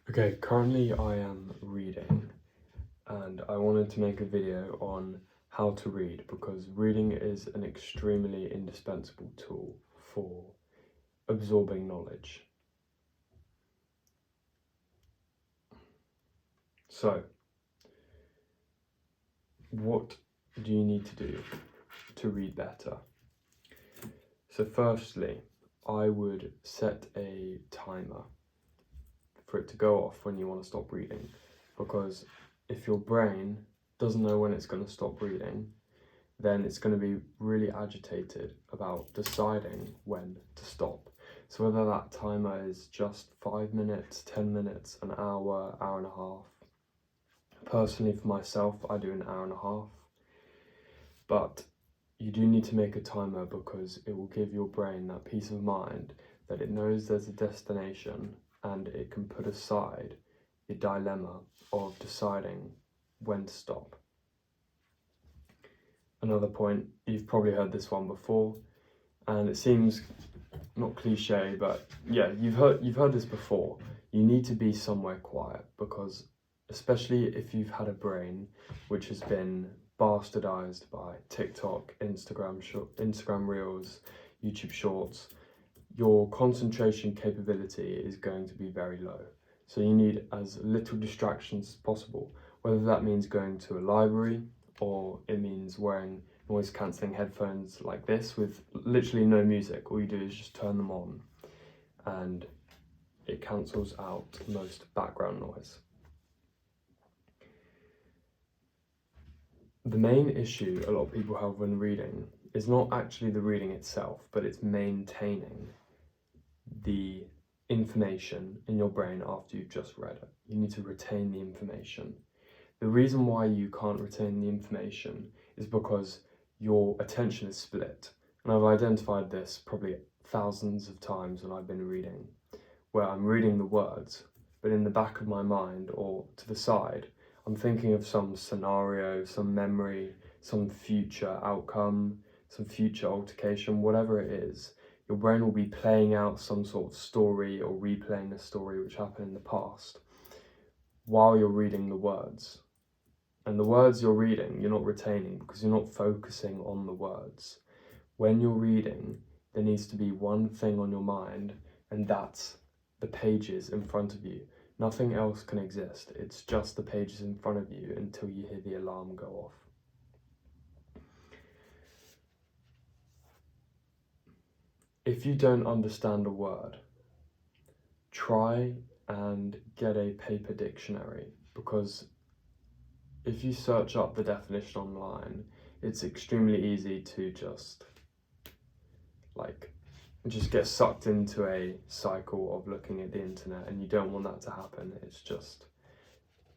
Okay, currently I am reading and I wanted to make a video on how to read because reading is an extremely indispensable tool for absorbing knowledge. So, what do you need to do to read better? So firstly, I would set a timer for it to go off when you want to stop reading, because if your brain doesn't know when it's going to stop reading, then it's going to be really agitated about deciding when to stop. So whether that timer is just 5 minutes, 10 minutes, an hour, hour and a half. Personally, for myself, I do an hour and a half. But you do need to make a timer because it will give your brain that peace of mind that it knows there's a destination and it can put aside the dilemma of deciding when to stop. Another point, you've probably heard this one before, and it seems not cliche, but yeah, you've heard this before. You need to be somewhere quiet because, especially if you've had a brain which has been bastardized by TikTok, Instagram Reels, YouTube Shorts, your concentration capability is going to be very low. So you need as little distractions as possible, whether that means going to a library or it means wearing noise cancelling headphones like this with literally no music. All you do is just turn them on and it cancels out most background noise. The main issue a lot of people have when reading is not actually the reading itself, but it's maintaining the information in your brain after you've just read it. You need to retain the information. The reason why you can't retain the information is because your attention is split. And I've identified this probably thousands of times when I've been reading, where I'm reading the words, but in the back of my mind or to the side, I'm thinking of some scenario, some memory, some future outcome, some future altercation, whatever it is. Your brain will be playing out some sort of story or replaying a story which happened in the past while you're reading the words. And the words you're reading, you're not retaining because you're not focusing on the words. When you're reading, there needs to be one thing on your mind, and that's the pages in front of you. Nothing else can exist. It's just the pages in front of you until you hear the alarm go off. If you don't understand a word, try and get a paper dictionary, because if you search up the definition online, it's extremely easy to just get sucked into a cycle of looking at the internet, and you don't want that to happen. It's just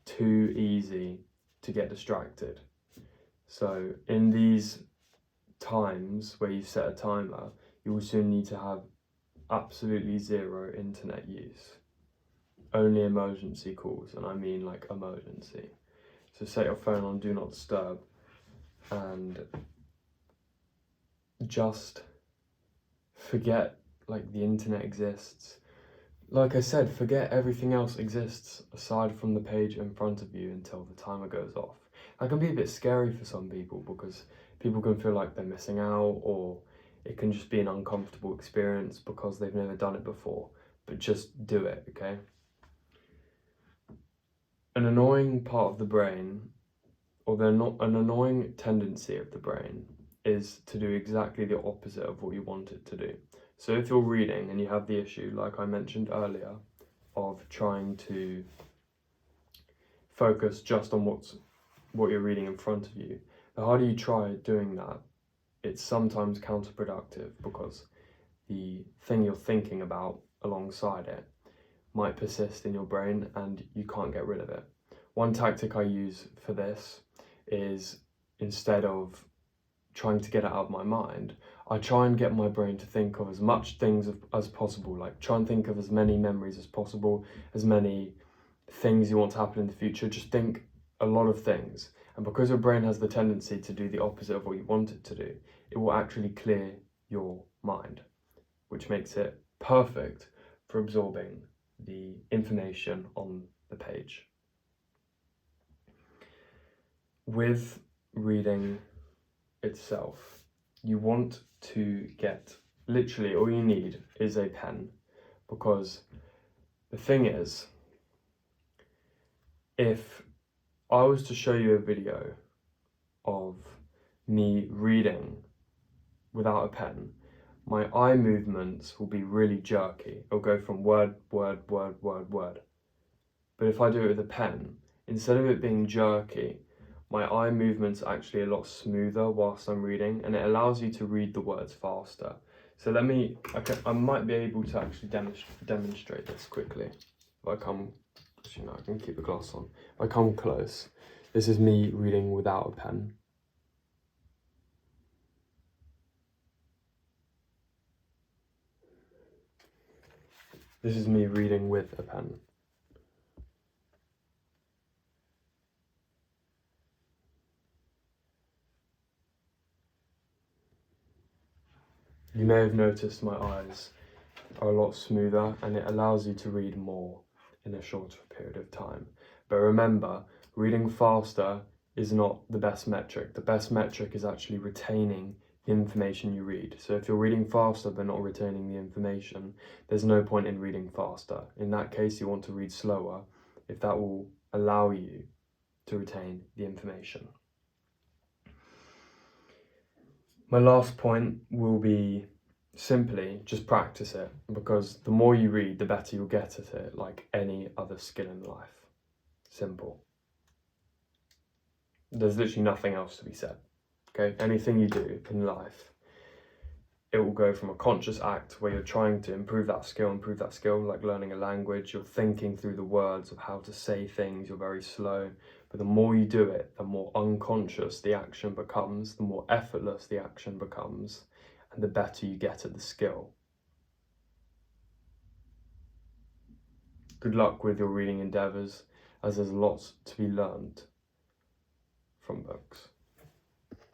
too easy to get distracted. So in these times where you set a timer, you will soon need to have absolutely zero internet use. Only emergency calls, and I mean like emergency. So set your phone on do not disturb and just forget like the internet exists. Like I said, forget everything else exists aside from the page in front of you until the timer goes off. That can be a bit scary for some people because people can feel like they're missing out, or it can just be an uncomfortable experience because they've never done it before. But just do it, okay? An annoying part of the brain, or an annoying tendency of the brain, is to do exactly the opposite of what you want it to do. So if you're reading and you have the issue, like I mentioned earlier, of trying to focus just on what you're reading in front of you, the harder you try doing that, it's sometimes counterproductive because the thing you're thinking about alongside it might persist in your brain and you can't get rid of it. One tactic I use for this is, instead of trying to get it out of my mind, I try and get my brain to think of as much things as possible, like try and think of as many memories as possible, as many things you want to happen in the future. Just think a lot of things. And because your brain has the tendency to do the opposite of what you want it to do, it will actually clear your mind, which makes it perfect for absorbing the information on the page. With reading itself, you want to get, literally all you need is a pen, because the thing is, if I was to show you a video of me reading without a pen, my eye movements will be really jerky. It'll go from word, word, word, word, word. But if I do it with a pen, instead of it being jerky, my eye movements are actually a lot smoother whilst I'm reading, and it allows you to read the words faster. So I might be able to actually demonstrate this quickly. If I come, I can keep the glass on. If I come close, this is me reading without a pen. This is me reading with a pen. You may have noticed my eyes are a lot smoother, and it allows you to read more in a shorter period of time. But remember, reading faster is not the best metric. The best metric is actually retaining the information you read. So if you're reading faster but not retaining the information, there's no point in reading faster. In that case, you want to read slower if that will allow you to retain the information. My last point will be simply just practice it, because the more you read, the better you'll get at it, like any other skill in life. Simple. There's literally nothing else to be said. Okay, anything you do in life, it will go from a conscious act where you're trying to improve that skill, like learning a language, you're thinking through the words of how to say things, you're very slow. But the more you do it, the more unconscious the action becomes, the more effortless the action becomes, and the better you get at the skill. Good luck with your reading endeavours, as there's lots to be learned from books.